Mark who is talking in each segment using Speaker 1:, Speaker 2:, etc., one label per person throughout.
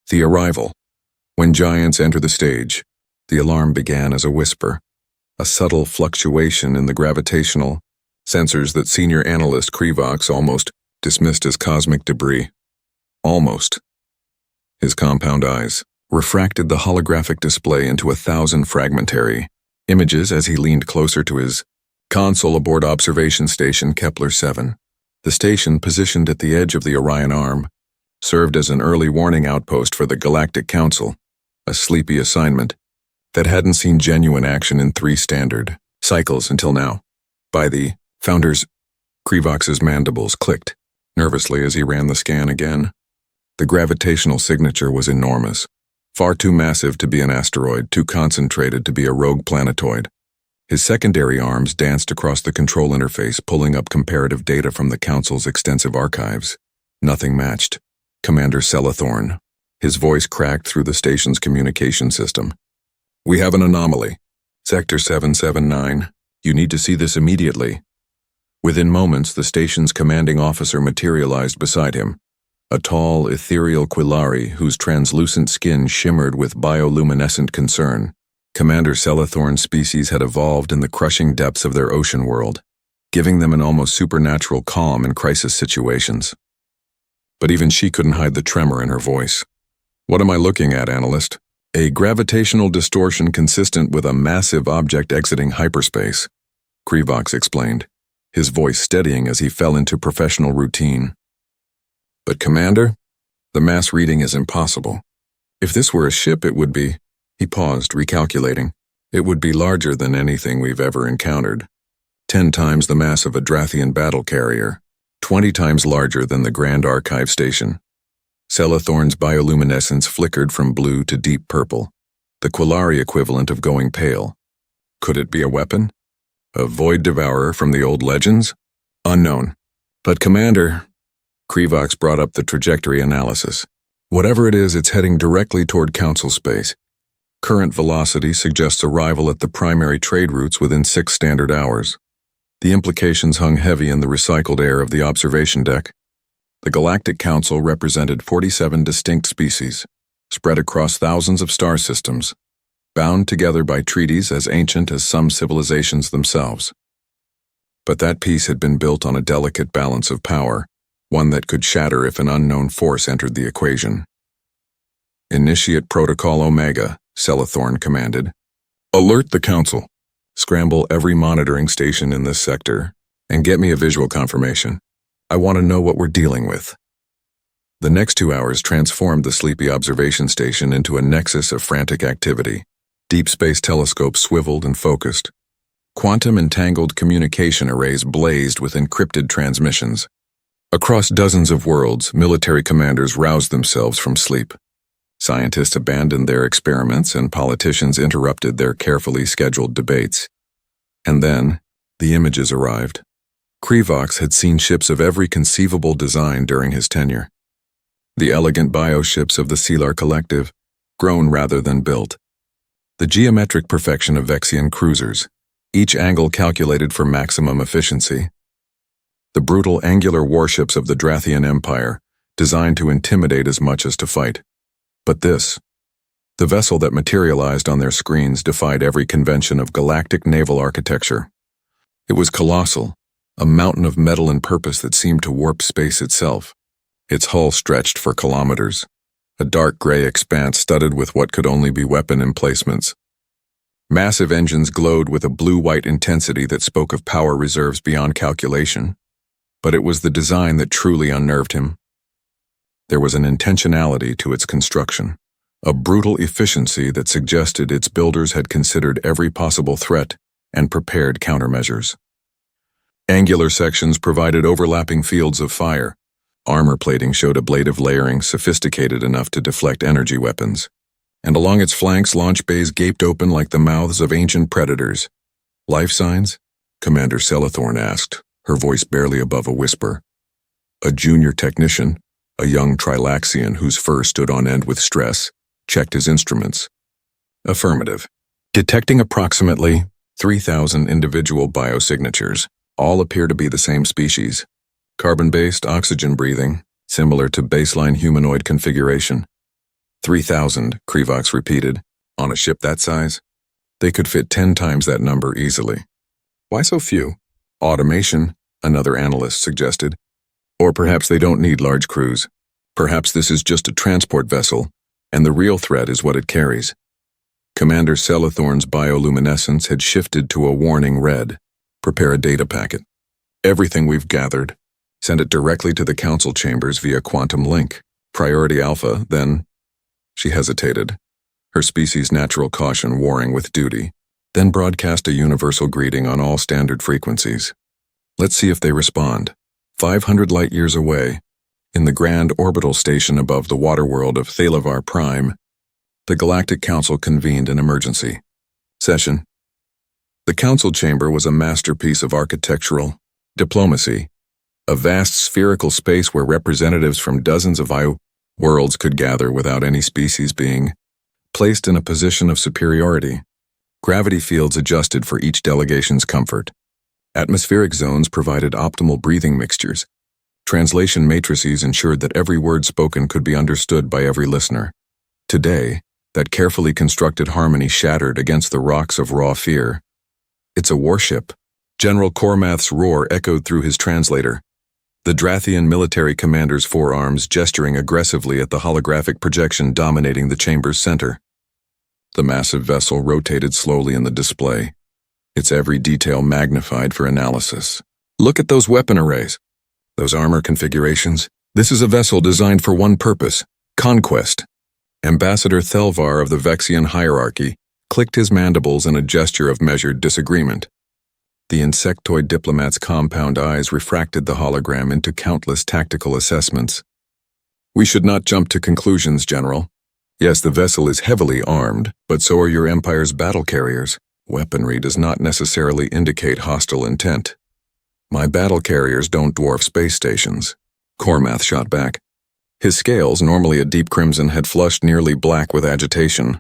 Speaker 1: The arrival. When giants enter the stage, the alarm began as a whisper, a subtle fluctuation in the gravitational sensors that senior analyst Krivox almost dismissed as cosmic debris. Almost. His compound eyes refracted the holographic display into 1,000 fragmentary images as he leaned closer to his console aboard observation station Kepler-7. The station, positioned at the edge of the Orion Arm, served as an early warning outpost for the Galactic Council, a sleepy assignment that hadn't seen genuine action in 3 standard cycles until now. By the founders, Krivox's mandibles clicked nervously as he ran the scan again. The gravitational signature was enormous, far too massive to be an asteroid, too concentrated to be a rogue planetoid. His secondary arms danced across the control interface, pulling up comparative data from the Council's extensive archives. Nothing matched. Commander Celathorn. His voice cracked through the station's communication system. "We have an anomaly. Sector 779. You need to see this immediately." Within moments, the station's commanding officer materialized beside him, a tall, ethereal Quillari whose translucent skin shimmered with bioluminescent concern. Commander Celathorn's species had evolved in the crushing depths of their ocean world, giving them an almost supernatural calm in crisis situations. But even she couldn't hide the tremor in her voice. "What am I looking at, analyst?" "A gravitational distortion consistent with a massive object exiting hyperspace," Krivox explained, his voice steadying as he fell into professional routine. "But Commander, the mass reading is impossible. If this were a ship, it would be..." He paused, recalculating. "It would be larger than anything we've ever encountered. 10 times the mass of a Drathian battle carrier, 20 times larger than the Grand Archive Station." Celathorn's bioluminescence flickered from blue to deep purple, the Quillari equivalent of going pale. Could it be a weapon? A void devourer from the old legends? Unknown. "But Commander..." Krivox brought up the trajectory analysis. "Whatever it is, it's heading directly toward Council space. Current velocity suggests arrival at the primary trade routes within 6 standard hours." The implications hung heavy in the recycled air of the observation deck. The Galactic Council represented 47 distinct species, spread across thousands of star systems, bound together by treaties as ancient as some civilizations themselves. But that peace had been built on a delicate balance of power, one that could shatter if an unknown force entered the equation. "Initiate Protocol Omega," Celathorn commanded. "Alert the Council. Scramble every monitoring station in this sector, and get me a visual confirmation. I want to know what we're dealing with." The next 2 hours transformed the sleepy observation station into a nexus of frantic activity. Deep space telescopes swiveled and focused. Quantum-entangled communication arrays blazed with encrypted transmissions. Across dozens of worlds, military commanders roused themselves from sleep. Scientists abandoned their experiments and politicians interrupted their carefully scheduled debates. And then, the images arrived. Krivox had seen ships of every conceivable design during his tenure. The elegant bioships of the Selar Collective, grown rather than built. The geometric perfection of Vexian cruisers, each angle calculated for maximum efficiency. The brutal angular warships of the Drathian Empire, designed to intimidate as much as to fight. But this, the vessel that materialized on their screens, defied every convention of galactic naval architecture. It was colossal, a mountain of metal and purpose that seemed to warp space itself. Its hull stretched for kilometers, a dark gray expanse studded with what could only be weapon emplacements. Massive engines glowed with a blue-white intensity that spoke of power reserves beyond calculation. But it was the design that truly unnerved him. There was an intentionality to its construction, a brutal efficiency that suggested its builders had considered every possible threat and prepared countermeasures. Angular sections provided overlapping fields of fire. Armor plating showed ablative layering sophisticated enough to deflect energy weapons. And along its flanks, launch bays gaped open like the mouths of ancient predators. "Life signs?" Commander Celathorn asked, her voice barely above a whisper. A junior technician, a young Trilaxian whose fur stood on end with stress, checked his instruments. "Affirmative. Detecting approximately 3,000 individual biosignatures. All appear to be the same species. Carbon-based, oxygen-breathing, similar to baseline humanoid configuration. 3,000, Krivox repeated. On a ship that size? They could fit 10 times that number easily. Why so few? Automation, another analyst suggested. Or perhaps they don't need large crews. Perhaps this is just a transport vessel, and the real threat is what it carries. Commander Celathorn's bioluminescence had shifted to a warning red. Prepare a data packet. Everything we've gathered. Send it directly to the council chambers via quantum link. Priority Alpha, then... She hesitated, her species' natural caution warring with duty, then broadcast a universal greeting on all standard frequencies. Let's see if they respond. 500 light-years away, in the grand orbital station above the water world of Thalavar Prime, the Galactic Council convened an emergency session. The council chamber was a masterpiece of architectural diplomacy, a vast spherical space where representatives from dozens of worlds could gather without any species being placed in a position of superiority. Gravity fields adjusted for each delegation's comfort. Atmospheric zones provided optimal breathing mixtures. Translation matrices ensured that every word spoken could be understood by every listener. Today, that carefully constructed harmony shattered against the rocks of raw fear. It's a warship. General Cormath's roar echoed through his translator, the Drathian military commander's forearms gesturing aggressively at the holographic projection dominating the chamber's center. The massive vessel rotated slowly in the display, its every detail magnified for analysis. Look at those weapon arrays, those armor configurations. This is a vessel designed for one purpose: conquest. Ambassador Thelvar of the Vexian hierarchy clicked his mandibles in a gesture of measured disagreement. The insectoid diplomat's compound eyes refracted the hologram into countless tactical assessments. We should not jump to conclusions, General. Yes, the vessel is heavily armed, but so are your Empire's battle carriers. Weaponry does not necessarily indicate hostile intent. My battle carriers don't dwarf space stations, Cormath shot back. His scales, normally a deep crimson, had flushed nearly black with agitation.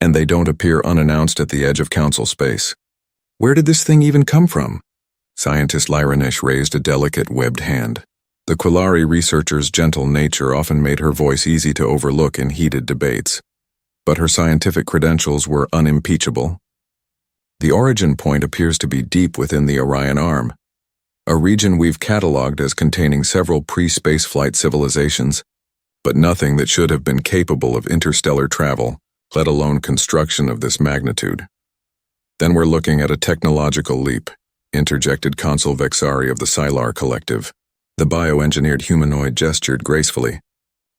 Speaker 1: And they don't appear unannounced at the edge of council space. Where did this thing even come from? Scientist Lyranish raised a delicate webbed hand. The Quillari researcher's gentle nature often made her voice easy to overlook in heated debates, but her scientific credentials were unimpeachable. The origin point appears to be deep within the Orion Arm, a region we've catalogued as containing several pre-spaceflight civilizations, but nothing that should have been capable of interstellar travel, let alone construction of this magnitude. Then we're looking at a technological leap, interjected Consul Vexari of the Sylar Collective. The bioengineered humanoid gestured gracefully.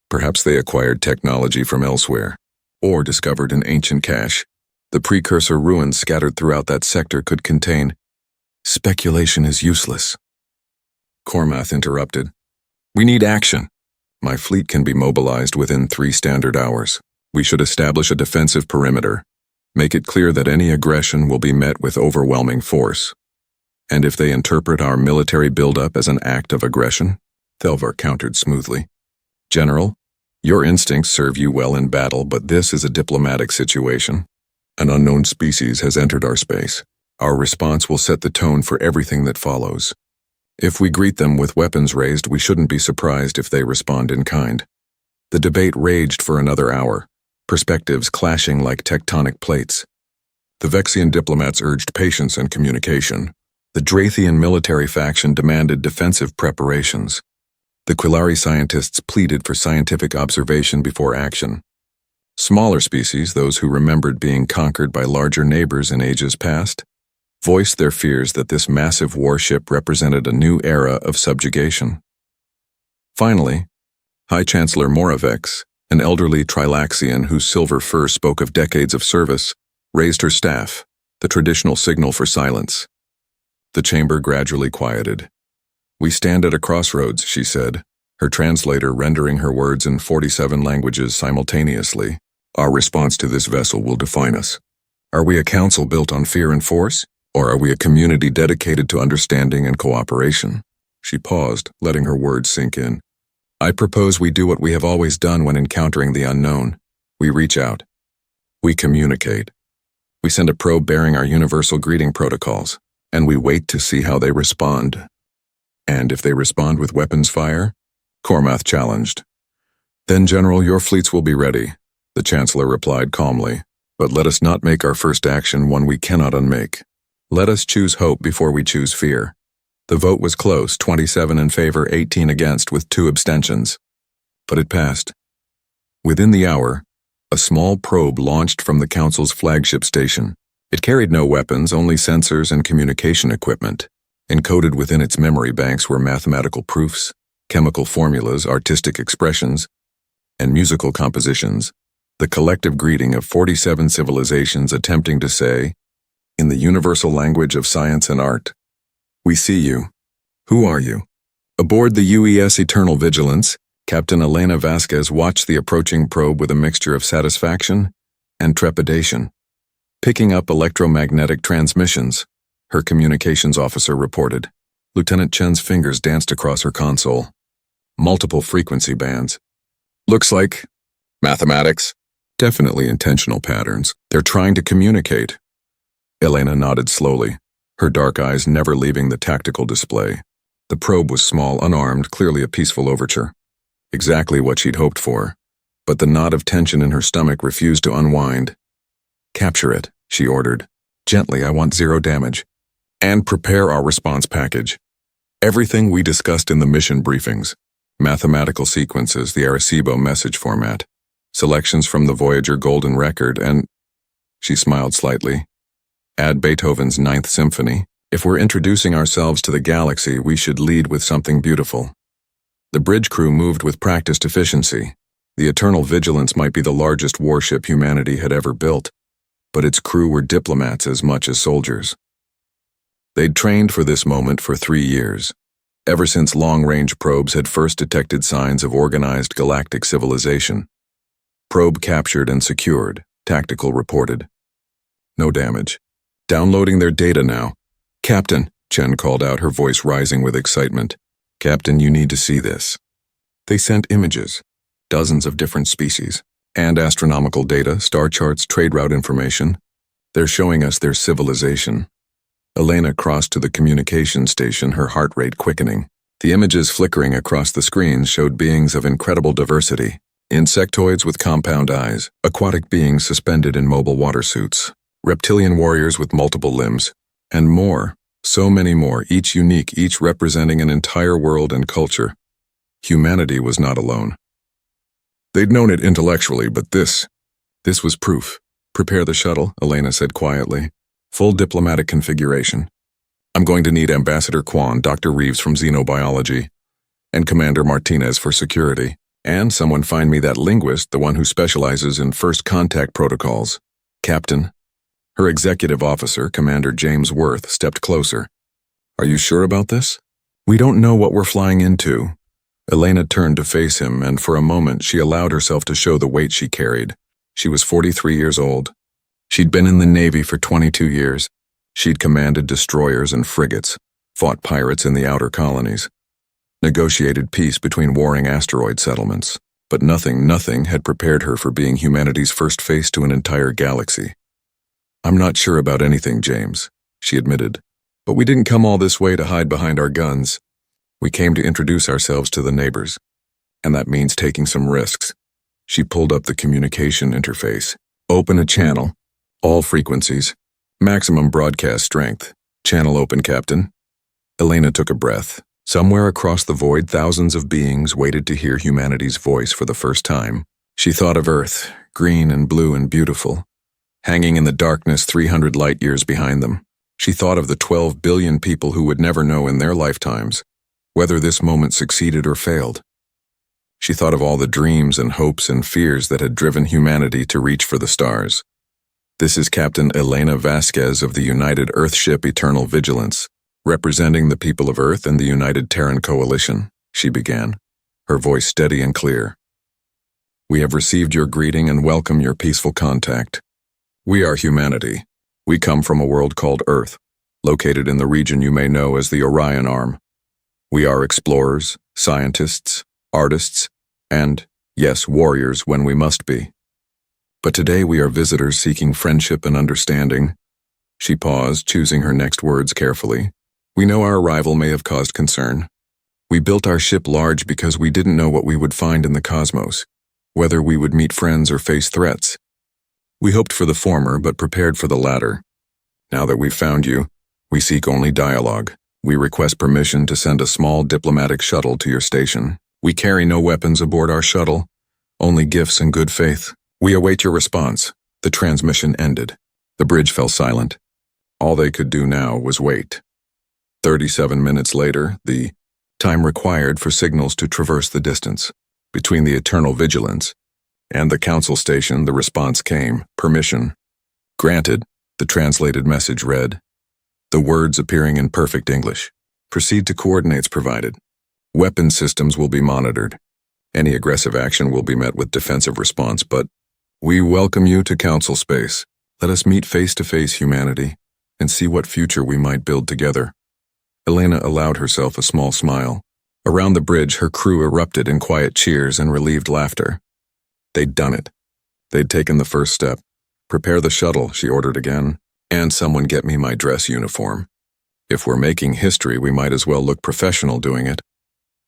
Speaker 1: Perhaps they acquired technology from elsewhere, or discovered an ancient cache. The precursor ruins scattered throughout that sector could contain... Speculation is useless. Cormath interrupted. We need action. My fleet can be mobilized within 3 standard hours. We should establish a defensive perimeter. Make it clear that any aggression will be met with overwhelming force. And if they interpret our military buildup as an act of aggression, Thelvar countered smoothly. General, your instincts serve you well in battle, but this is a diplomatic situation. An unknown species has entered our space. Our response will set the tone for everything that follows. If we greet them with weapons raised, we shouldn't be surprised if they respond in kind. The debate raged for another hour, perspectives clashing like tectonic plates. The Vexian diplomats urged patience and communication. The Drathian military faction demanded defensive preparations. The Quillari scientists pleaded for scientific observation before action. Smaller species, those who remembered being conquered by larger neighbors in ages past, voiced their fears that this massive warship represented a new era of subjugation. Finally, High Chancellor Moravex, an elderly Trilaxian whose silver fur spoke of decades of service, raised her staff, the traditional signal for silence. The chamber gradually quieted. We stand at a crossroads, she said, her translator rendering her words in 47 languages simultaneously. Our response to this vessel will define us. Are we a council built on fear and force, or are we a community dedicated to understanding and cooperation? She paused, letting her words sink in. I propose we do what we have always done when encountering the unknown. We reach out. We communicate. We send a probe bearing our universal greeting protocols, and we wait to see how they respond. And if they respond with weapons fire? Cormath challenged. Then, General, your fleets will be ready. the Chancellor replied calmly. But let us not make our first action one we cannot unmake. Let us choose hope before we choose fear. The vote was close, 27 in favor, 18 against, with 2 abstentions. But it passed. Within the hour, a small probe launched from the Council's flagship station. It carried no weapons, only sensors and communication equipment. Encoded within its memory banks were mathematical proofs, chemical formulas, artistic expressions, and musical compositions, the collective greeting of 47 civilizations attempting to say, in the universal language of science and art, "We see you. Who are you?" Aboard the UES Eternal Vigilance, Captain Elena Vasquez watched the approaching probe with a mixture of satisfaction and trepidation. Picking up electromagnetic transmissions, her communications officer reported. Lieutenant Chen's fingers danced across her console. Multiple frequency bands. Looks like mathematics. Definitely intentional patterns. They're trying to communicate. Elena nodded slowly, her dark eyes never leaving the tactical display. The probe was small, unarmed, clearly a peaceful overture. Exactly what she'd hoped for. But the knot of tension in her stomach refused to unwind. "Capture it," she ordered. "Gently, I want 0 damage. And prepare our response package. Everything we discussed in the mission briefings. Mathematical sequences, the Arecibo message format, selections from the Voyager Golden Record, and..." She smiled slightly. "Add Beethoven's Ninth Symphony. If we're introducing ourselves to the galaxy, we should lead with something beautiful." The bridge crew moved with practiced efficiency. The Eternal Vigilance might be the largest warship humanity had ever built, but its crew were diplomats as much as soldiers. They'd trained for this moment for 3 years, ever since long-range probes had first detected signs of organized galactic civilization. Probe captured and secured, Tactical reported. No damage. Downloading their data now. "Captain," Chen called out, her voice rising with excitement. "Captain, you need to see this." They sent images, dozens of different species, and astronomical data, star charts, trade route information. "They're showing us their civilization." Elena crossed to the communication station, her heart rate quickening. The images flickering across the screens showed beings of incredible diversity. Insectoids with compound eyes, aquatic beings suspended in mobile water suits, reptilian warriors with multiple limbs, and more, so many more, each unique, each representing an entire world and culture. Humanity was not alone. They'd known it intellectually, but this was proof. "Prepare the shuttle," Elena said quietly. "Full diplomatic configuration. I'm going to need Ambassador Quan, Dr. Reeves from Xenobiology, and Commander Martinez for security. And someone find me that linguist, the one who specializes in first contact protocols." "Captain." Her executive officer, Commander James Worth, stepped closer. "Are you sure about this?" "We don't know what we're flying into." Elena turned to face him, and for a moment she allowed herself to show the weight she carried. She was 43 years old. She'd been in the Navy for 22 years. She'd commanded destroyers and frigates, fought pirates in the outer colonies, negotiated peace between warring asteroid settlements. But nothing had prepared her for being humanity's first face to an entire galaxy. "I'm not sure about anything, James," she admitted. "But we didn't come all this way to hide behind our guns. We came to introduce ourselves to the neighbors. And that means taking some risks." She pulled up the communication interface. "Open a channel. All frequencies. Maximum broadcast strength. Channel open, Captain." Elena took a breath. Somewhere across the void, thousands of beings waited to hear humanity's voice for the first time. She thought of Earth, green and blue and beautiful, hanging in the darkness 300 light years behind them. She thought of the 12 billion people who would never know in their lifetimes whether this moment succeeded or failed. She thought of all the dreams and hopes and fears that had driven humanity to reach for the stars. "This is Captain Elena Vasquez of the United Earthship Eternal Vigilance, representing the people of Earth and the United Terran Coalition," she began, her voice steady and clear. "We have received your greeting and welcome your peaceful contact. We are humanity. We come from a world called Earth, located in the region you may know as the Orion Arm. We are explorers, scientists, artists, and, yes, warriors when we must be. But today we are visitors seeking friendship and understanding." She paused, choosing her next words carefully. "We know our arrival may have caused concern. We built our ship large because we didn't know what we would find in the cosmos. whether we would meet friends or face threats. We hoped for the former, but prepared for the latter. Now that we've found you, we seek only dialogue. We request permission to send a small diplomatic shuttle to your station. We carry no weapons aboard our shuttle, only gifts and good faith. We await your response. The transmission ended. The bridge fell silent. All they could do now was wait. 37 minutes later, the time required for signals to traverse the distance. Between the eternal vigilance and the council station, the response came, permission. Granted, the translated message read, the words appearing in perfect English. Proceed to coordinates provided. Weapon systems will be monitored. Any aggressive action will be met with defensive response, but we welcome you to council space. Let us meet face-to-face, humanity, and see what future we might build together. Elena allowed herself a small smile. Around the bridge, her crew erupted in quiet cheers and relieved laughter. They'd done it. They'd taken the first step. Prepare the shuttle, she ordered again, and someone get me my dress uniform. If we're making history, we might as well look professional doing it.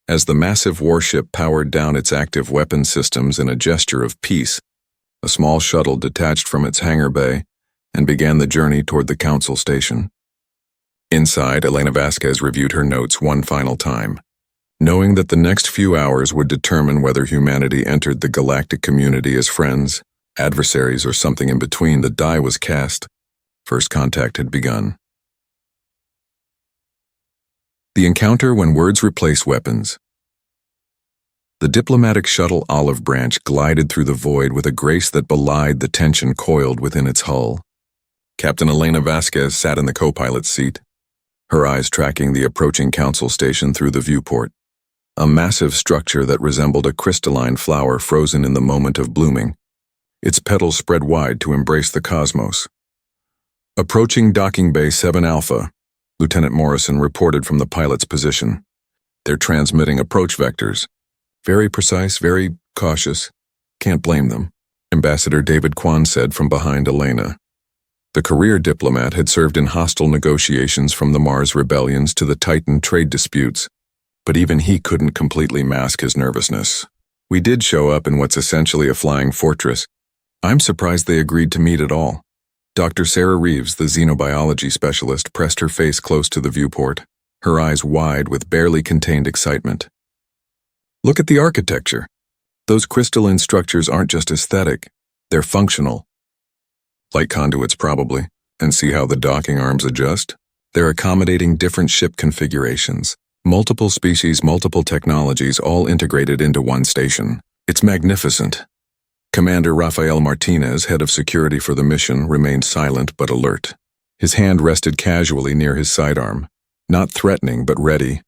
Speaker 1: As the massive warship powered down its active weapon systems in a gesture of peace, a small shuttle detached from its hangar bay and began the journey toward the council station. Inside, Elena Vasquez reviewed her notes one final time. Knowing that the next few hours would determine whether humanity entered the galactic community as friends, adversaries, or something in between, the die was cast. First contact had begun. The encounter when words replace weapons. The diplomatic shuttle Olive Branch glided through the void with a grace that belied the tension coiled within its hull. Captain Elena Vasquez sat in the co-pilot's seat, her eyes tracking the approaching council station through the viewport. A massive structure that resembled a crystalline flower frozen in the moment of blooming, its petals spread wide to embrace the cosmos. Approaching Docking Bay 7 Alpha, Lieutenant Morrison reported from the pilot's position. They're transmitting approach vectors. Very precise, very cautious. Can't blame them, Ambassador David Kwan said from behind Elena. The career diplomat had served in hostile negotiations from the Mars rebellions to the Titan trade disputes, but even he couldn't completely mask his nervousness. We did show up in what's essentially a flying fortress. I'm surprised they agreed to meet at all. Dr. Sarah Reeves, the xenobiology specialist, pressed her face close to the viewport, her eyes wide with barely contained excitement. Look at the architecture. Those crystalline structures aren't just aesthetic, they're functional. Light conduits probably, and see how the docking arms adjust? They're accommodating different ship configurations. Multiple species, multiple technologies, all integrated into one station. It's magnificent. Commander Rafael Martinez, head of security for the mission, remained silent but alert. His hand rested casually near his sidearm, not threatening but ready.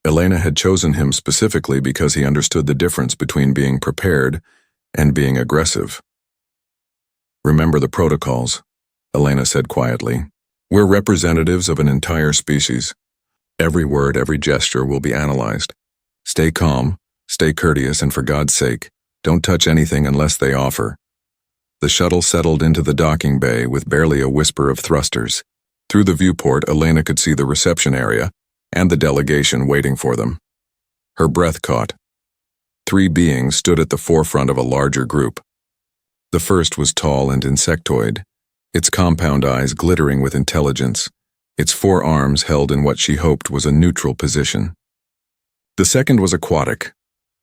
Speaker 1: Elena had chosen him specifically because he understood the difference between being prepared and being aggressive. Remember the protocols, Elena said quietly. We're representatives of an entire species. Every word, every gesture will be analyzed. Stay calm, stay courteous, and for God's sake, don't touch anything unless they offer. The shuttle settled into the docking bay with barely a whisper of thrusters. Through the viewport, Elena could see the reception area and the delegation waiting for them. Her breath caught. 3 beings stood at the forefront of a larger group. The first was tall and insectoid, its compound eyes glittering with intelligence, its 4 arms held in what she hoped was a neutral position. The second was aquatic,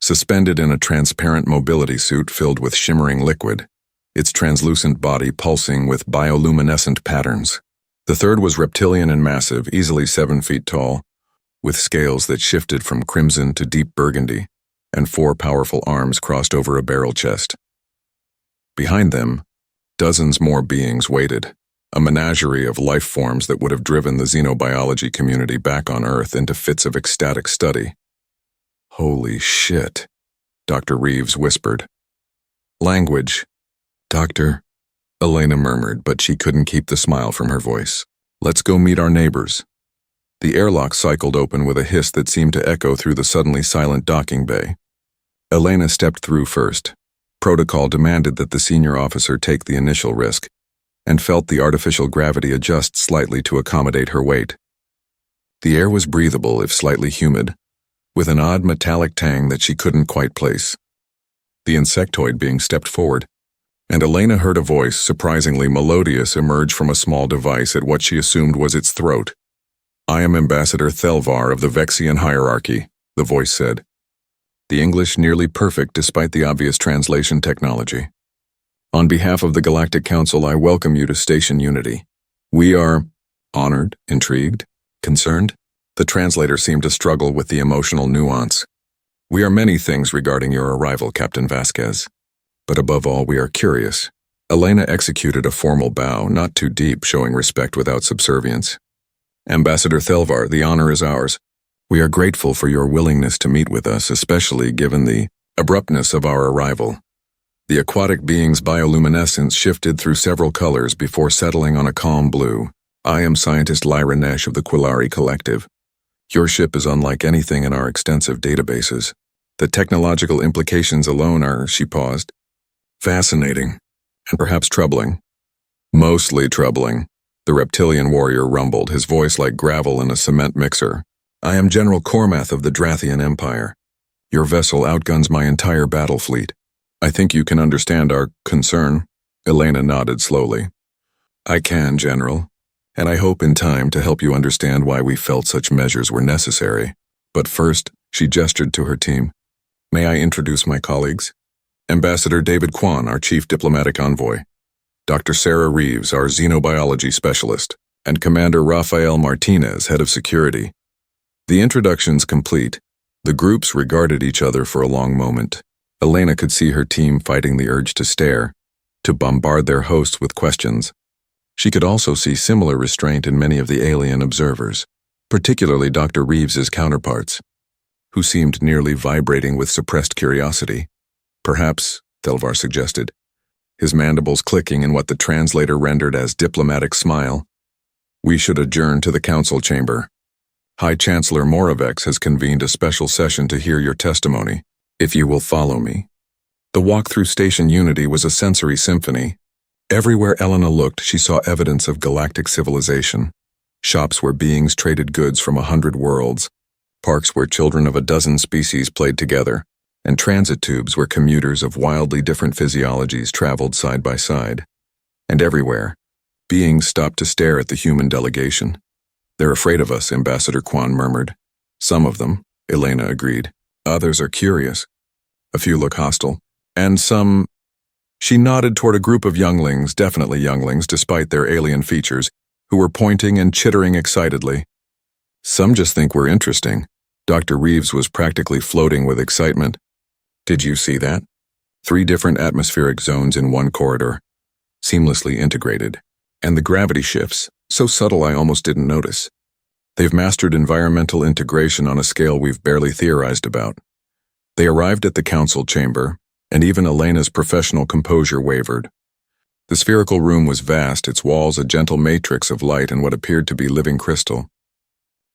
Speaker 1: suspended in a transparent mobility suit filled with shimmering liquid, its translucent body pulsing with bioluminescent patterns. The third was reptilian and massive, easily 7 feet tall, with scales that shifted from crimson to deep burgundy, and 4 powerful arms crossed over a barrel chest. Behind them, dozens more beings waited, a menagerie of life forms that would have driven the xenobiology community back on Earth into fits of ecstatic study. Holy shit, Dr. Reeves whispered. Language. Doctor, Elena murmured, but she couldn't keep the smile from her voice. Let's go meet our neighbors. The airlock cycled open with a hiss that seemed to echo through the suddenly silent docking bay. Elena stepped through first. Protocol demanded that the senior officer take the initial risk, and felt the artificial gravity adjust slightly to accommodate her weight. The air was breathable if slightly humid, with an odd metallic tang that she couldn't quite place. The insectoid being stepped forward, and Elena heard a voice, surprisingly melodious, emerge from a small device at what she assumed was its throat. "I am Ambassador Thelvar of the Vexian hierarchy," the voice said. The English nearly perfect despite the obvious translation technology. "On behalf of the Galactic Council, I welcome you to Station Unity. We are..." Honored, intrigued, concerned? The translator seemed to struggle with the emotional nuance. "We are many things regarding your arrival, Captain Vasquez. But above all, we are curious." Elena executed a formal bow, not too deep, showing respect without subservience. "Ambassador Thelvar, the honor is ours. We are grateful for your willingness to meet with us, especially given the abruptness of our arrival." The aquatic being's bioluminescence shifted through several colors before settling on a calm blue. "I am scientist Lyra Nesh of the Quillari Collective. Your ship is unlike anything in our extensive databases. The technological implications alone are," she paused, "fascinating, and perhaps troubling." "Mostly troubling," the reptilian warrior rumbled, his voice like gravel in a cement mixer. "I am General Cormath of the Drathian Empire. Your vessel outguns my entire battle fleet. I think you can understand our concern." Elena nodded slowly. "I can, General, and I hope in time to help you understand why we felt such measures were necessary. But first," she gestured to her team, "may I introduce my colleagues? Ambassador David Kwan, our Chief Diplomatic Envoy, Dr. Sarah Reeves, our Xenobiology Specialist, and Commander Rafael Martinez, Head of Security." The introductions complete, the groups regarded each other for a long moment. Elena could see her team fighting the urge to stare, to bombard their hosts with questions. She could also see similar restraint in many of the alien observers, particularly Dr. Reeves's counterparts, who seemed nearly vibrating with suppressed curiosity. "Perhaps," Thelvar suggested, his mandibles clicking in what the translator rendered as diplomatic smile, "we should adjourn to the council chamber. High Chancellor Moravex has convened a special session to hear your testimony, if you will follow me." The walk through Station Unity was a sensory symphony. Everywhere Elena looked, she saw evidence of galactic civilization. Shops where beings traded goods from 100 worlds, parks where children of a dozen species played together, and transit tubes where commuters of wildly different physiologies traveled side by side. And everywhere, beings stopped to stare at the human delegation. "They're afraid of us," Ambassador Kwan murmured. "Some of them," Elena agreed. "Others are curious. A few look hostile. And some..." She nodded toward a group of younglings, definitely younglings despite their alien features, who were pointing and chittering excitedly. "Some just think we're interesting." Dr. Reeves was practically floating with excitement. "Did you see that? 3 different atmospheric zones in one corridor, seamlessly integrated. And the gravity shifts, so subtle I almost didn't notice. They've mastered environmental integration on a scale we've barely theorized about." They arrived at the council chamber, and even Elena's professional composure wavered. The spherical room was vast, its walls a gentle matrix of light and what appeared to be living crystal.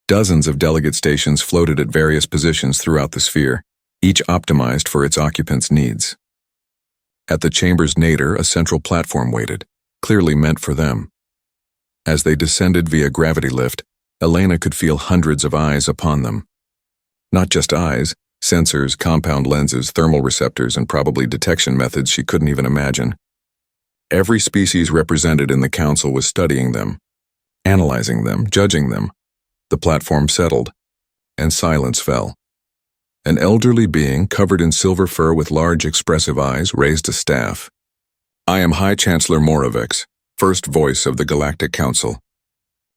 Speaker 1: Dozens of delegate stations floated at various positions throughout the sphere, each optimized for its occupants' needs. At the chamber's nadir, a central platform waited, clearly meant for them. As they descended via gravity lift, Elena could feel hundreds of eyes upon them. Not just eyes, sensors, compound lenses, thermal receptors, and probably detection methods she couldn't even imagine. Every species represented in the council was studying them, analyzing them, judging them. The platform settled, and silence fell. An elderly being, covered in silver fur with large expressive eyes, raised a staff. "I am High Chancellor Moravex, first voice of the Galactic Council.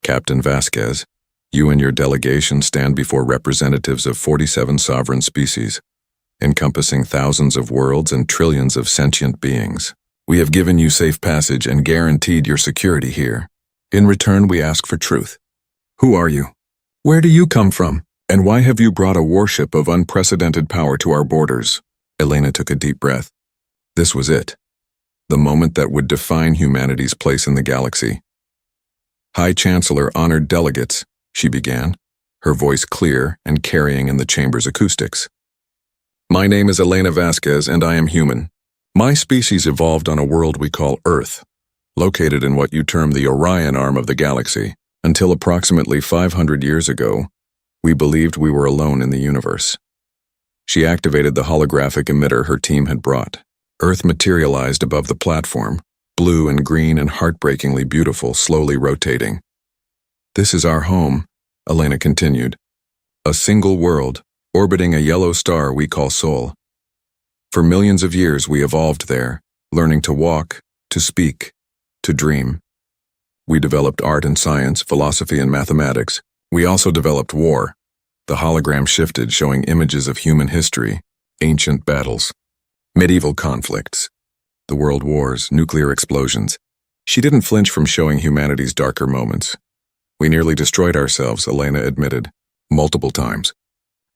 Speaker 1: Captain Vasquez, you and your delegation stand before representatives of 47 sovereign species, encompassing thousands of worlds and trillions of sentient beings. We have given you safe passage and guaranteed your security here. In return, we ask for truth. Who are you? Where do you come from? And why have you brought a warship of unprecedented power to our borders?" Elena took a deep breath. This was it. The moment that would define humanity's place in the galaxy. "High Chancellor, honored delegates," she began, her voice clear and carrying in the chamber's acoustics. "My name is Elena Vasquez, and I am human. My species evolved on a world we call Earth, located in what you term the Orion arm of the galaxy. Until approximately 500 years ago, we believed we were alone in the universe. She activated the holographic emitter her team had brought. Earth materialized above the platform, blue and green and heartbreakingly beautiful, slowly rotating. "This is our home," Elena continued. "A single world, orbiting a yellow star we call Sol. For millions of years we evolved there, learning to walk, to speak, to dream. We developed art and science, philosophy and mathematics. We also developed war." The hologram shifted, showing images of human history, ancient battles, medieval conflicts, the world wars, nuclear explosions. She didn't flinch from showing humanity's darker moments. "We nearly destroyed ourselves," Elena admitted, "multiple times.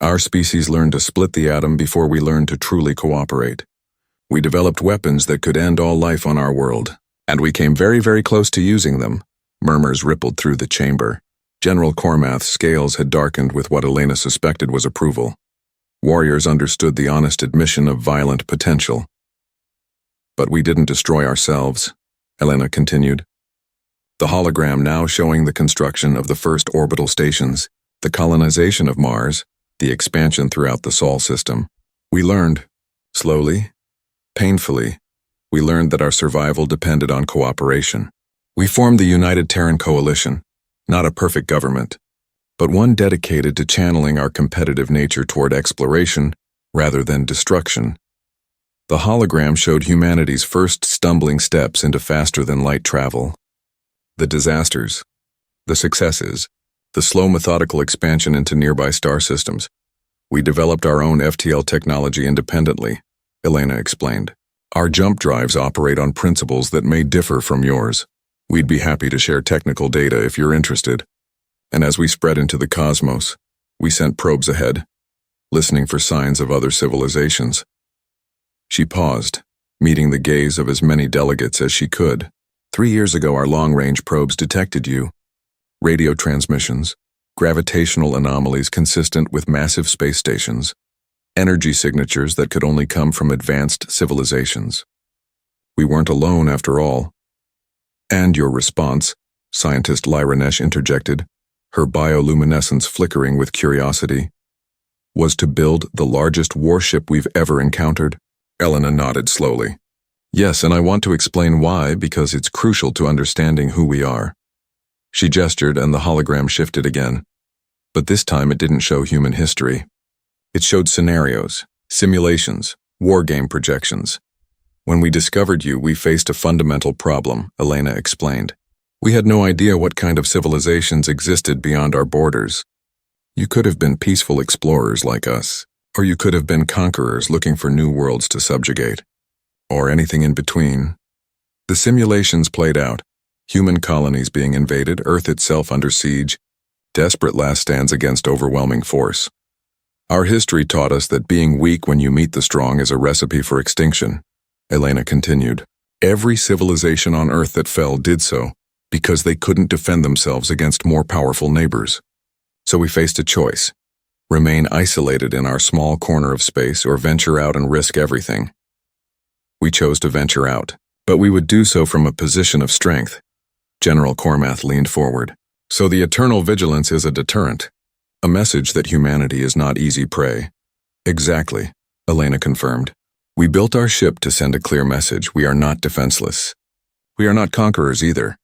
Speaker 1: Our species learned to split the atom before we learned to truly cooperate. We developed weapons that could end all life on our world, and we came very, very close to using them." Murmurs rippled through the chamber. General Cormath's scales had darkened with what Elena suspected was approval. Warriors understood the honest admission of violent potential. "But we didn't destroy ourselves," Elena continued. The hologram now showing the construction of the first orbital stations, the colonization of Mars, the expansion throughout the Sol system. "We learned, slowly, painfully, we learned that our survival depended on cooperation. We formed the United Terran Coalition, not a perfect government, but one dedicated to channeling our competitive nature toward exploration rather than destruction." The hologram showed humanity's first stumbling steps into faster-than-light travel. The disasters, the successes, the slow methodical expansion into nearby star systems. "We developed our own FTL technology independently," Elena explained. "Our jump drives operate on principles that may differ from yours. We'd be happy to share technical data if you're interested. And as we spread into the cosmos, we sent probes ahead, listening for signs of other civilizations." She paused, meeting the gaze of as many delegates as she could. "3 years ago, our long-range probes detected you. Radio transmissions, gravitational anomalies consistent with massive space stations, energy signatures that could only come from advanced civilizations. We weren't alone after all." "And your response," scientist Lyra Nesh interjected, her bioluminescence flickering with curiosity, "was to build the largest warship we've ever encountered?" Elena nodded slowly. "Yes, and I want to explain why, because it's crucial to understanding who we are." She gestured and the hologram shifted again. But this time it didn't show human history. It showed scenarios, simulations, war game projections. "When we discovered you, we faced a fundamental problem," Elena explained. "We had no idea what kind of civilizations existed beyond our borders. You could have been peaceful explorers like us, or you could have been conquerors looking for new worlds to subjugate, or anything in between. The simulations played out, human colonies being invaded, Earth itself under siege, desperate last stands against overwhelming force. Our history taught us that being weak when you meet the strong is a recipe for extinction," Elena continued. "Every civilization on Earth that fell did so because they couldn't defend themselves against more powerful neighbors. So we faced a choice: remain isolated in our small corner of space or venture out and risk everything. We chose to venture out, but we would do so from a position of strength." General Cormath leaned forward. "So the eternal vigilance is a deterrent, a message that humanity is not easy prey." "Exactly," Elena confirmed. "We built our ship to send a clear message: we are not defenseless. We are not conquerors either,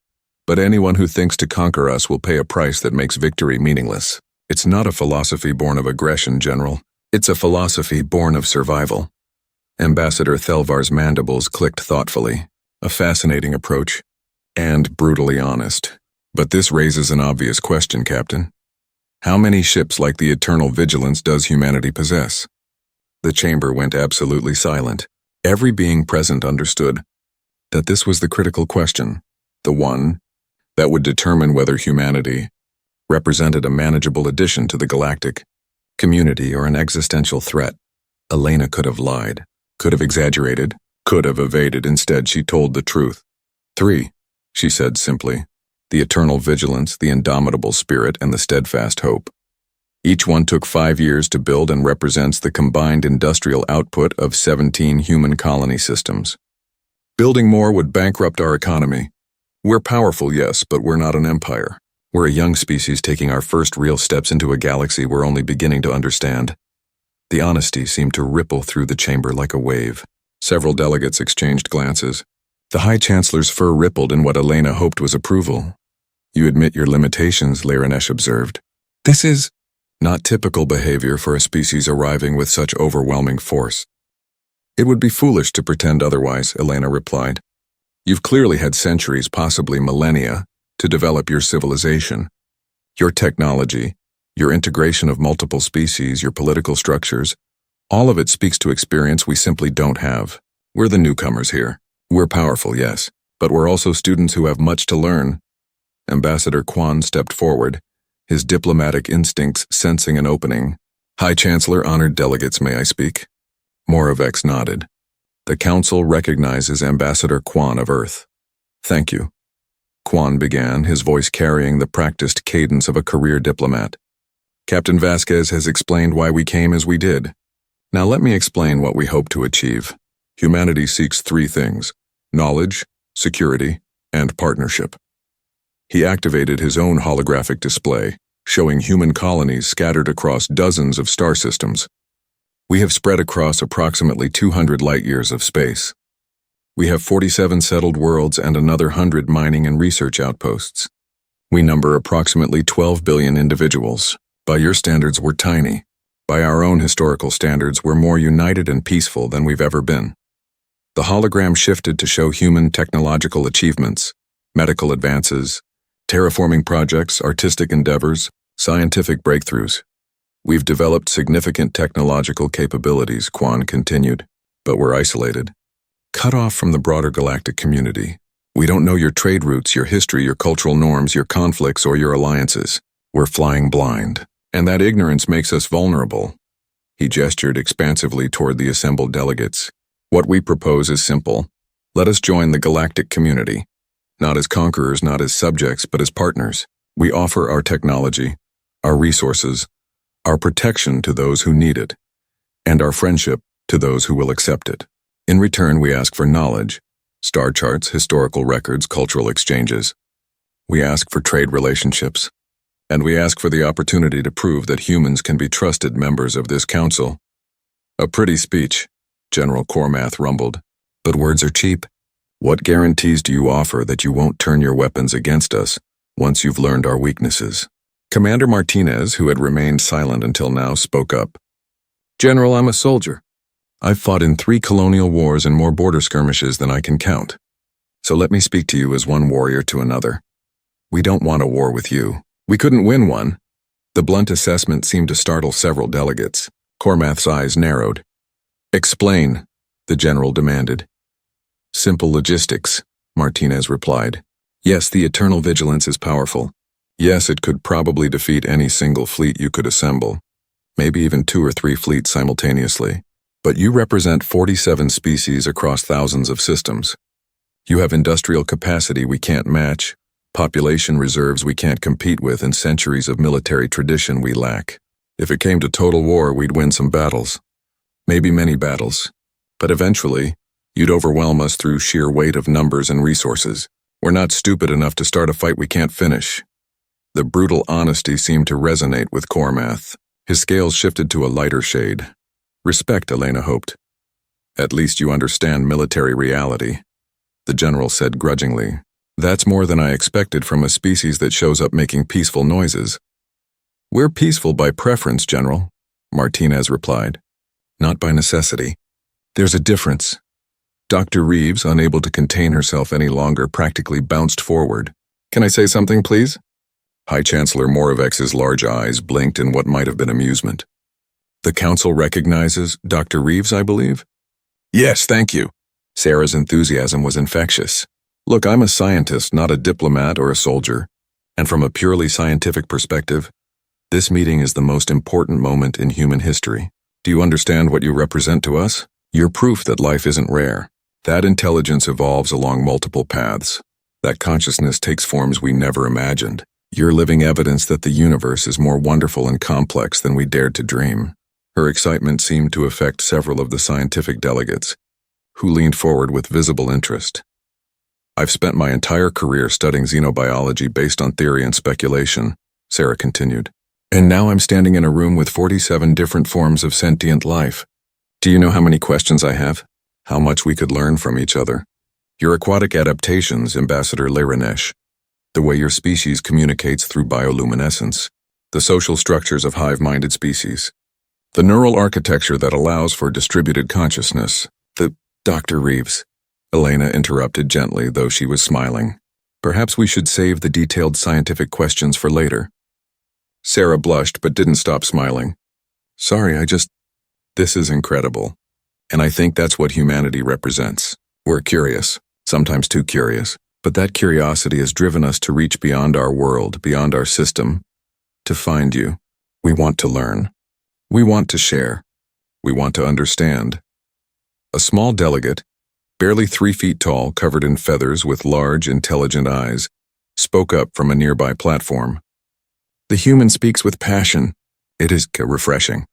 Speaker 1: but anyone who thinks to conquer us will pay a price that makes victory meaningless. It's not a philosophy born of aggression, General. It's a philosophy born of survival." Ambassador Thelvar's mandibles clicked thoughtfully. A fascinating approach, and brutally honest. "But this raises an obvious question, Captain. How many ships like the Eternal Vigilance does humanity possess?" The chamber went absolutely silent. Every being present understood that this was the critical question, the one that would determine whether humanity represented a manageable addition to the galactic community or an existential threat. Elena could have lied, could have exaggerated, could have evaded. Instead, she told the truth. 3, she said simply. The eternal vigilance, the indomitable spirit, and the steadfast hope. Each one took 5 years to build and represents the combined industrial output of 17 human colony systems. Building more would bankrupt our economy. We're powerful, yes, but we're not an empire. We're a young species taking our first real steps into a galaxy we're only beginning to understand. The honesty seemed to ripple through the chamber like a wave. Several delegates exchanged glances. The High Chancellor's fur rippled in what Elena hoped was approval. "You admit your limitations," Lyranesh observed. "This is not typical behavior for a species arriving with such overwhelming force." "It would be foolish to pretend otherwise," Elena replied. "You've clearly had centuries, possibly millennia, to develop your civilization. Your technology, your integration of multiple species, your political structures, all of it speaks to experience we simply don't have. We're the newcomers here. We're powerful, yes, but we're also students who have much to learn." Ambassador Quan stepped forward, his diplomatic instincts sensing an opening. "High Chancellor, honored delegates, may I speak?" Moravec nodded. "The Council recognizes Ambassador Quan of Earth." "Thank you." Quan began, his voice carrying the practiced cadence of a career diplomat. "Captain Vasquez has explained why we came as we did. Now let me explain what we hope to achieve. Humanity seeks three things: knowledge, security, and partnership." He activated his own holographic display, showing human colonies scattered across dozens of star systems. "We have spread across approximately 200 light-years of space. We have 47 settled worlds and another 100 mining and research outposts. We number approximately 12 billion individuals. By your standards, we're tiny. By our own historical standards, we're more united and peaceful than we've ever been." The hologram shifted to show human technological achievements, medical advances, terraforming projects, artistic endeavors, scientific breakthroughs. "We've developed significant technological capabilities," Quan continued, "but we're isolated, cut off from the broader galactic community. We don't know your trade routes, your history, your cultural norms, your conflicts, or your alliances. We're flying blind, and that ignorance makes us vulnerable." He gestured expansively toward the assembled delegates. "What we propose is simple. Let us join the galactic community. Not as conquerors, not as subjects, but as partners. We offer our technology, our resources, our protection to those who need it, and our friendship to those who will accept it. In return, we ask for knowledge, star charts, historical records, cultural exchanges. We ask for trade relationships, and we ask for the opportunity to prove that humans can be trusted members of this council." "A pretty speech," General Cormath rumbled. "But words are cheap. What guarantees do you offer that you won't turn your weapons against us once you've learned our weaknesses?" Commander Martinez, who had remained silent until now, spoke up. "General, I'm a soldier. I've fought in 3 colonial wars and more border skirmishes than I can count. So let me speak to you as one warrior to another. We don't want a war with you. We couldn't win one." The blunt assessment seemed to startle several delegates. Cormath's eyes narrowed. "Explain," the general demanded. "Simple logistics," Martinez replied. "Yes, the eternal vigilance is powerful. Yes, it could probably defeat any single fleet you could assemble, maybe even 2 or 3 fleets simultaneously. But you represent 47 species across thousands of systems. You have industrial capacity we can't match, population reserves we can't compete with, and centuries of military tradition we lack. If it came to total war, we'd win some battles. Maybe many battles. But eventually, you'd overwhelm us through sheer weight of numbers and resources. We're not stupid enough to start a fight we can't finish." The brutal honesty seemed to resonate with Cormath. His scales shifted to a lighter shade. "Respect," Elena hoped. "At least you understand military reality," the general said grudgingly. "That's more than I expected from a species that shows up making peaceful noises." "We're peaceful by preference, General," Martinez replied. "Not by necessity. There's a difference." Dr. Reeves, unable to contain herself any longer, practically bounced forward. "Can I say something, please?" High Chancellor Moravec's large eyes blinked in what might have been amusement. "The Council recognizes Dr. Reeves, I believe?" "Yes, thank you." Sarah's enthusiasm was infectious. "Look, I'm a scientist, not a diplomat or a soldier. And from a purely scientific perspective, this meeting is the most important moment in human history. Do you understand what you represent to us? You're proof that life isn't rare. That intelligence evolves along multiple paths. That consciousness takes forms we never imagined. You're living evidence that the universe is more wonderful and complex than we dared to dream." Her excitement seemed to affect several of the scientific delegates, who leaned forward with visible interest. "I've spent my entire career studying xenobiology based on theory and speculation," Sarah continued. And now I'm standing in a room with 47 different forms of sentient life. Do you know how many questions I have? How much we could learn from each other? Your aquatic adaptations, Ambassador Leranesh. The way your species communicates through bioluminescence. The social structures of hive-minded species. The neural architecture that allows for distributed consciousness. Dr. Reeves. Elena interrupted gently, though she was smiling. Perhaps we should save the detailed scientific questions for later. Sarah blushed but didn't stop smiling. Sorry, this is incredible. And I think that's what humanity represents. We're curious, sometimes too curious, but that curiosity has driven us to reach beyond our world, beyond our system, to find you. We want to learn. We want to share. We want to understand. A small delegate, barely 3 feet tall, covered in feathers with large, intelligent eyes, spoke up from a nearby platform. The human speaks with passion. It is refreshing.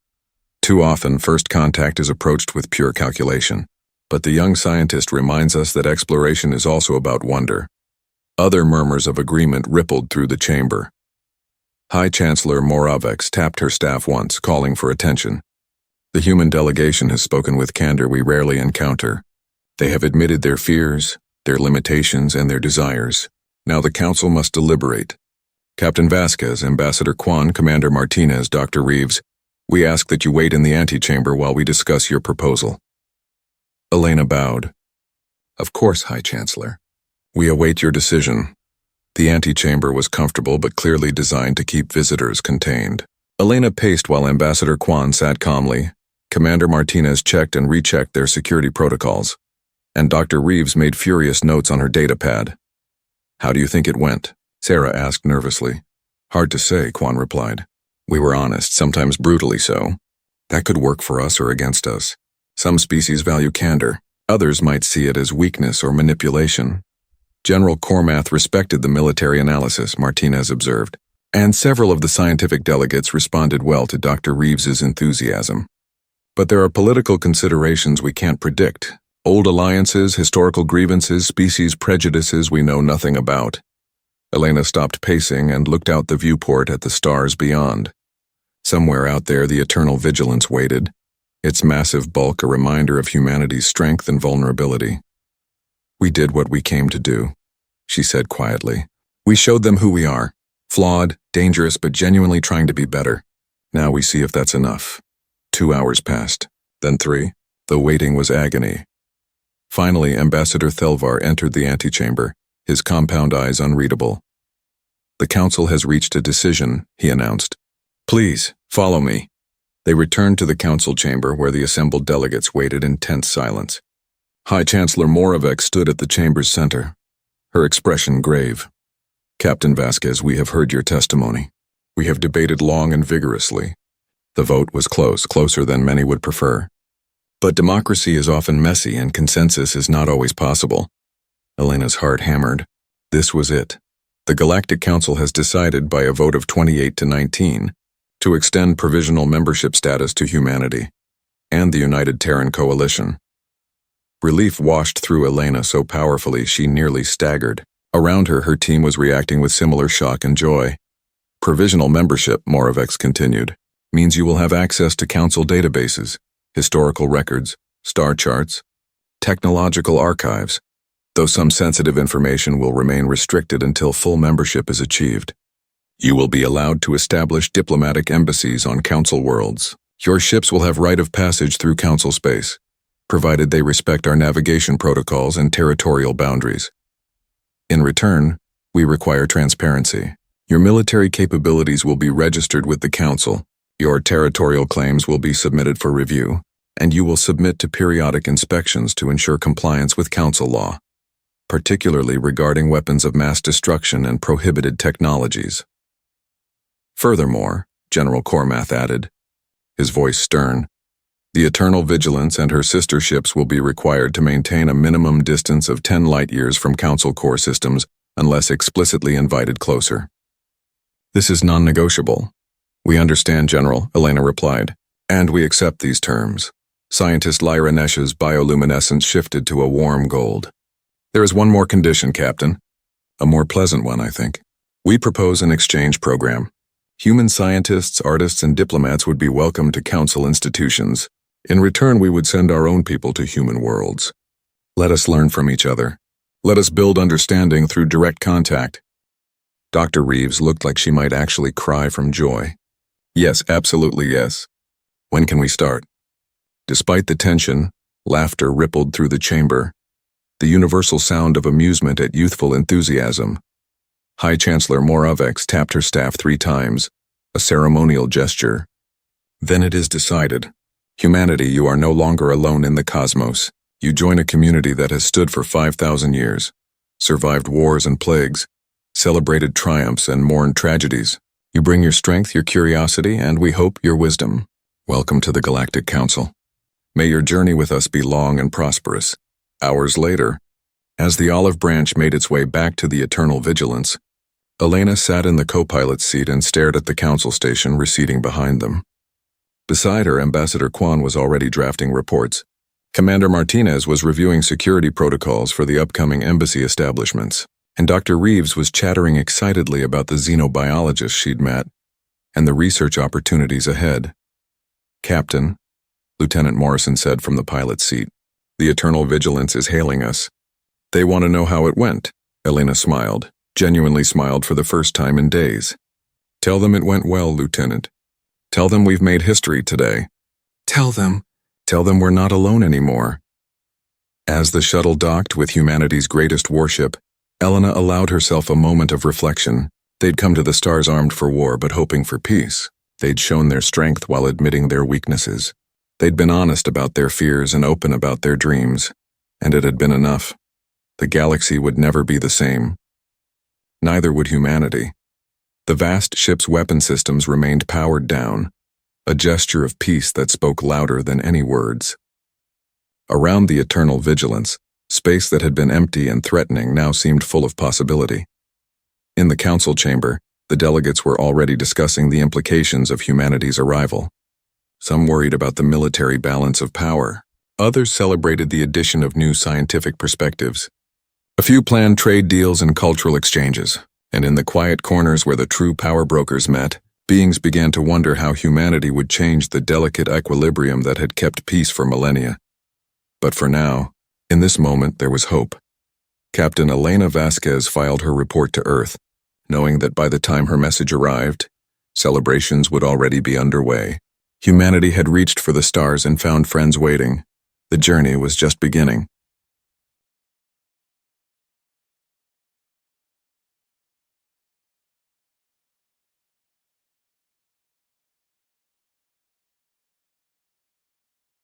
Speaker 1: Too often, first contact is approached with pure calculation. But the young scientist reminds us that exploration is also about wonder. Other murmurs of agreement rippled through the chamber. High Chancellor Moravec tapped her staff once, calling for attention. The human delegation has spoken with candor we rarely encounter. They have admitted their fears, their limitations, and their desires. Now the Council must deliberate. Captain Vasquez, Ambassador Kwan, Commander Martinez, Dr. Reeves, we ask that you wait in the antechamber while we discuss your proposal. Elena bowed. Of course, High Chancellor. We await your decision. The antechamber was comfortable but clearly designed to keep visitors contained. Elena paced while Ambassador Kwan sat calmly. Commander Martinez checked and rechecked their security protocols, and Dr. Reeves made furious notes on her data pad. How do you think it went? Sarah asked nervously. Hard to say, Kwan replied. We were honest, sometimes brutally so. That could work for us or against us. Some species value candor. Others might see it as weakness or manipulation. General Cormath respected the military analysis, Martinez observed, and several of the scientific delegates responded well to Dr. Reeves's enthusiasm. But there are political considerations we can't predict. Old alliances, historical grievances, species prejudices we know nothing about. Elena stopped pacing and looked out the viewport at the stars beyond. Somewhere out there the eternal vigilance waited, its massive bulk a reminder of humanity's strength and vulnerability. We did what we came to do, she said quietly. We showed them who we are, flawed, dangerous, but genuinely trying to be better. Now we see if that's enough. 2 hours passed, then 3. The waiting was agony. Finally, Ambassador Thelvar entered the antechamber, his compound eyes unreadable. The Council has reached a decision, he announced. Please, follow me. They returned to the Council chamber where the assembled delegates waited in tense silence. High Chancellor Moravec stood at the chamber's center, her expression grave. Captain Vasquez, we have heard your testimony. We have debated long and vigorously. The vote was close, closer than many would prefer. But democracy is often messy and consensus is not always possible. Elena's heart hammered. This was it. The Galactic Council has decided by a vote of 28 to 19 to extend provisional membership status to humanity and the United Terran Coalition. Relief washed through Elena so powerfully she nearly staggered. Around her, her team was reacting with similar shock and joy. Provisional membership, Moravec continued, means you will have access to Council databases, historical records, star charts, technological archives, though some sensitive information will remain restricted until full membership is achieved. You will be allowed to establish diplomatic embassies on Council worlds. Your ships will have right of passage through Council space, provided they respect our navigation protocols and territorial boundaries. In return, we require transparency. Your military capabilities will be registered with the Council, your territorial claims will be submitted for review, and you will submit to periodic inspections to ensure compliance with Council law, particularly regarding weapons of mass destruction and prohibited technologies. Furthermore, General Cormath added, his voice stern, the Eternal Vigilance and her sister ships will be required to maintain a minimum distance of 10 light-years from Council core systems unless explicitly invited closer. This is non-negotiable. We understand, General, Elena replied, and we accept these terms. Scientist Lyra Nesh's bioluminescence shifted to a warm gold. There is one more condition, Captain. A more pleasant one, I think. We propose an exchange program. Human scientists, artists, and diplomats would be welcome to council institutions. In return, we would send our own people to human worlds. Let us learn from each other. Let us build understanding through direct contact. Dr. Reeves looked like she might actually cry from joy. Yes, absolutely yes. When can we start? Despite the tension, laughter rippled through the chamber, the universal sound of amusement at youthful enthusiasm. High Chancellor Moravex tapped her staff 3 times, a ceremonial gesture. Then it is decided. Humanity, you are no longer alone in the cosmos. You join a community that has stood for 5,000 years, survived wars and plagues, celebrated triumphs and mourned tragedies. You bring your strength, your curiosity, and we hope your wisdom. Welcome to the Galactic Council. May your journey with us be long and prosperous. Hours later, as the olive branch made its way back to the Eternal Vigilance, Elena sat in the co-pilot's seat and stared at the council station receding behind them. Beside her, Ambassador Kwan was already drafting reports. Commander Martinez was reviewing security protocols for the upcoming embassy establishments, and Dr. Reeves was chattering excitedly about the xenobiologists she'd met and the research opportunities ahead. Captain, Lieutenant Morrison said from the pilot's seat, the Eternal Vigilance is hailing us. They want to know how it went. Elena smiled, genuinely smiled for the first time in days. Tell them it went well, Lieutenant. Tell them we've made history today. Tell them we're not alone anymore. As the shuttle docked with humanity's greatest warship, Elena allowed herself a moment of reflection. They'd come to the stars armed for war but hoping for peace. They'd shown their strength while admitting their weaknesses. They'd been honest about their fears and open about their dreams, and it had been enough. The galaxy would never be the same. Neither would humanity. The vast ship's weapon systems remained powered down, a gesture of peace that spoke louder than any words. Around the Eternal Vigilance, space that had been empty and threatening now seemed full of possibility. In the council chamber, the delegates were already discussing the implications of humanity's arrival. Some worried about the military balance of power. Others celebrated the addition of new scientific perspectives. A few planned trade deals and cultural exchanges, and in the quiet corners where the true power brokers met, beings began to wonder how humanity would change the delicate equilibrium that had kept peace for millennia. But for now, in this moment, there was hope. Captain Elena Vasquez filed her report to Earth, knowing that by the time her message arrived, celebrations would already be underway. Humanity had reached for the stars and found friends waiting. The journey was just beginning.